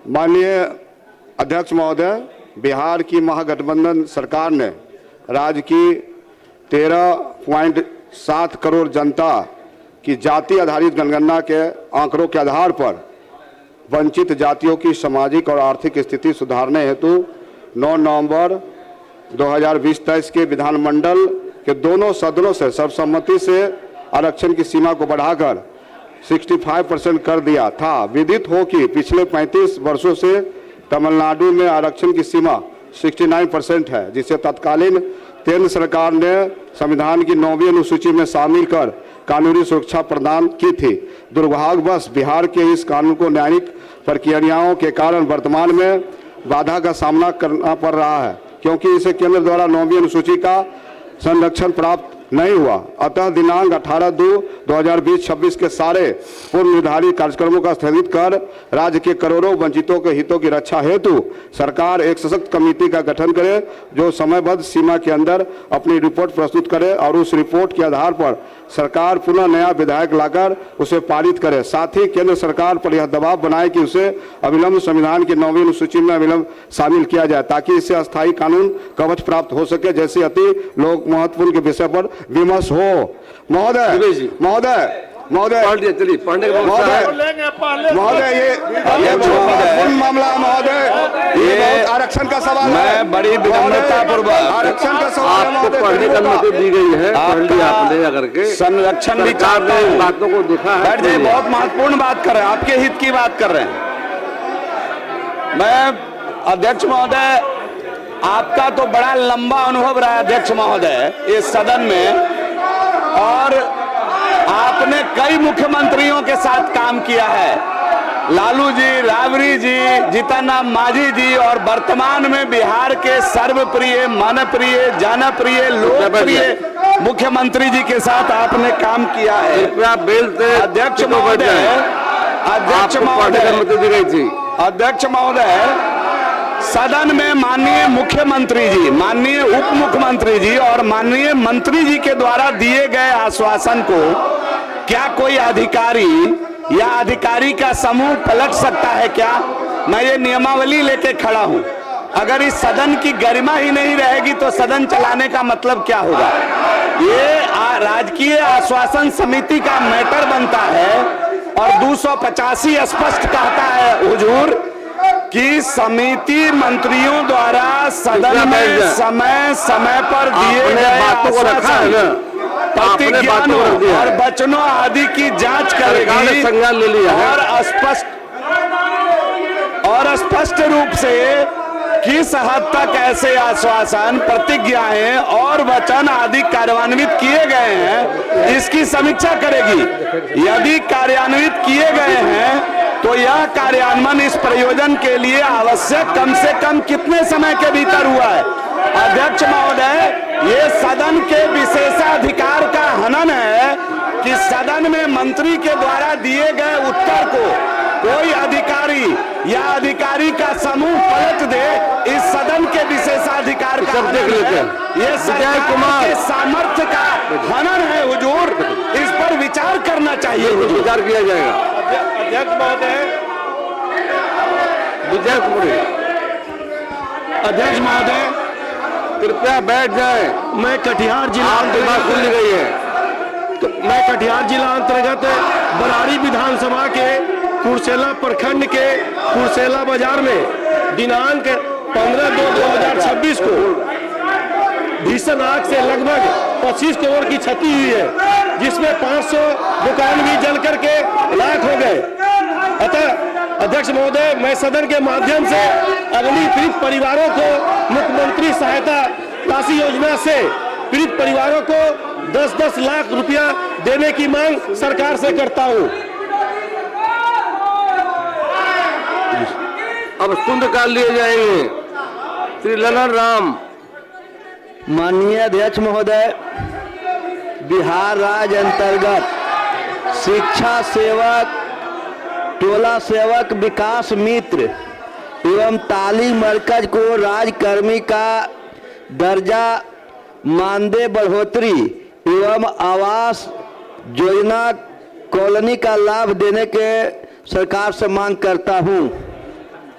माननीय अध्यक्ष महोदय, बिहार की महागठबंधन सरकार ने राज्य की 13.7 करोड़ जनता की जाति आधारित जनगणना के आंकड़ों के आधार पर वंचित जातियों की सामाजिक और आर्थिक स्थिति सुधारने हेतु 9 नवंबर 2020-23 के विधानमंडल के दोनों सदनों से सर्वसम्मति से आरक्षण की सीमा को बढ़ाकर 65% कर दिया था। विदित हो कि पिछले 35 वर्षों से तमिलनाडु में आरक्षण की सीमा 69% है, जिसे तत्कालीन केंद्र सरकार ने संविधान की 9वीं अनुसूची में शामिल कर कानूनी सुरक्षा प्रदान की थी। दुर्भाग्यवश बिहार के इस कानून को न्यायिक प्रक्रियाओं के कारण वर्तमान में बाधा का सामना करना पड़ रहा है, क्योंकि इसे केंद्र द्वारा 9वीं अनुसूची का संरक्षण प्राप्त नहीं हुआ। अतः दिनांक 18/2/2020-26 के सारे पूर्व निर्धारित कार्यक्रमों का स्थगित कर राज्य के करोड़ों वंचितों के हितों की रक्षा हेतु सरकार एक सशक्त कमेटी का गठन करे, जो समयबद्ध सीमा के अंदर अपनी रिपोर्ट प्रस्तुत करे और उस रिपोर्ट के आधार पर सरकार पुनः नया विधेयक लाकर उसे पारित करे। साथ ही केंद्र सरकार पर यह दबाव बनाए कि उसे अविलंब संविधान की 9वीं अनुसूची में अविलंब शामिल किया जाए, ताकि इससे अस्थायी कानून कवच प्राप्त हो सके, जैसे अति लोक महत्वपूर्ण के विषय पर विमर्श हो। महोदय महोदय महोदय महोदय ये महत्वपूर्ण मामला है महोदय, ये आरक्षण का सवाल है। मैं बड़ी विनम्रता पूर्वक आरक्षण का सवाल है आपको पढ़ने की अनुमति दी गई है, आपने करके संरक्षण भी चाहते हैं, बातों को देखा है। बैठ जाइए, बहुत महत्वपूर्ण बात कर रहे हैं, आपके हित की बात कर रहे हैं। मैं अध्यक्ष महोदय, आपका तो बड़ा लंबा अनुभव रहा है अध्यक्ष महोदय इस सदन में, और आपने कई मुख्यमंत्रियों के साथ काम किया है, लालू जी, राबड़ी जी, जीतन राम मांझी जी, और वर्तमान में बिहार के सर्वप्रिय, मनप्रिय, जनप्रिय, लोकप्रिय मुख्यमंत्री जी के साथ आपने काम किया है। अध्यक्ष महोदय, अध्यक्ष महोदय, सदन में माननीय मुख्यमंत्री जी, माननीय उप मुख्यमंत्री जी और माननीय मंत्री जी के द्वारा दिए गए आश्वासन को क्या कोई अधिकारी या अधिकारी का समूह पलट सकता है क्या? मैं ये नियमावली लेके खड़ा हूं। अगर इस सदन की गरिमा ही नहीं रहेगी तो सदन चलाने का मतलब क्या होगा? ये राजकीय आश्वासन समिति का मैटर बनता है और 285 स्पष्ट कहता है हुजूर कि समिति मंत्रियों द्वारा सदन में समय समय पर दिए गए आश्वासन, प्रतिज्ञानों और वचनों आदि की जांच करेगी और स्पष्ट रूप से किस हद तक ऐसे आश्वासन, प्रतिज्ञाएं और वचन आदि कार्यान्वित किए गए हैं, इसकी समीक्षा करेगी। यदि कार्यान्वित किए गए हैं तो यह कार्यान्वयन इस प्रयोजन के लिए आवश्यक कम से कम कितने समय के भीतर हुआ है? अध्यक्ष महोदय, ये सदन के विशेषाधिकार का हनन है कि सदन में मंत्री के द्वारा दिए गए उत्तर को कोई अधिकारी या अधिकारी का समूह पलट दे। इस सदन के विशेषाधिकार का हनन है, ये सरकार के सामर्थ्य का हनन है हुजूर, इस पर विचार करना चाहिए। विचार किया जाएगा। अध्यक्ष महोदय, अध्यक्ष महोदय कृपया बैठ जाए। मैं कटिहार जिला खुल गई है, तो मैं कटिहार जिला अंतर्गत बरारी विधानसभा के कुर्सेला प्रखंड के कुर्सेला बाजार में दिनांक 15/2/2026 को भीषण आग से लगभग 25 करोड़ की क्षति हुई है, जिसमें 500 दुकान भी जल करके राख हो गए। अतः अध्यक्ष महोदय, मैं सदन के माध्यम से अग्नि पीड़ित परिवारों को मुख्यमंत्री सहायता राशि योजना से पीड़ित परिवारों को 10-10 लाख रुपया देने की मांग सरकार से करता हूं। अब शून्यकाल लिए जाएंगे। श्री ललन राम। माननीय अध्यक्ष महोदय, बिहार राज्य अंतर्गत शिक्षा सेवक, टोला सेवक विकास मित्र एवं तालीम मरकज को राज्यकर्मी का दर्जा, मानदेय बढ़ोतरी एवं आवास योजना कॉलोनी का लाभ देने के सरकार से मांग करता हूं।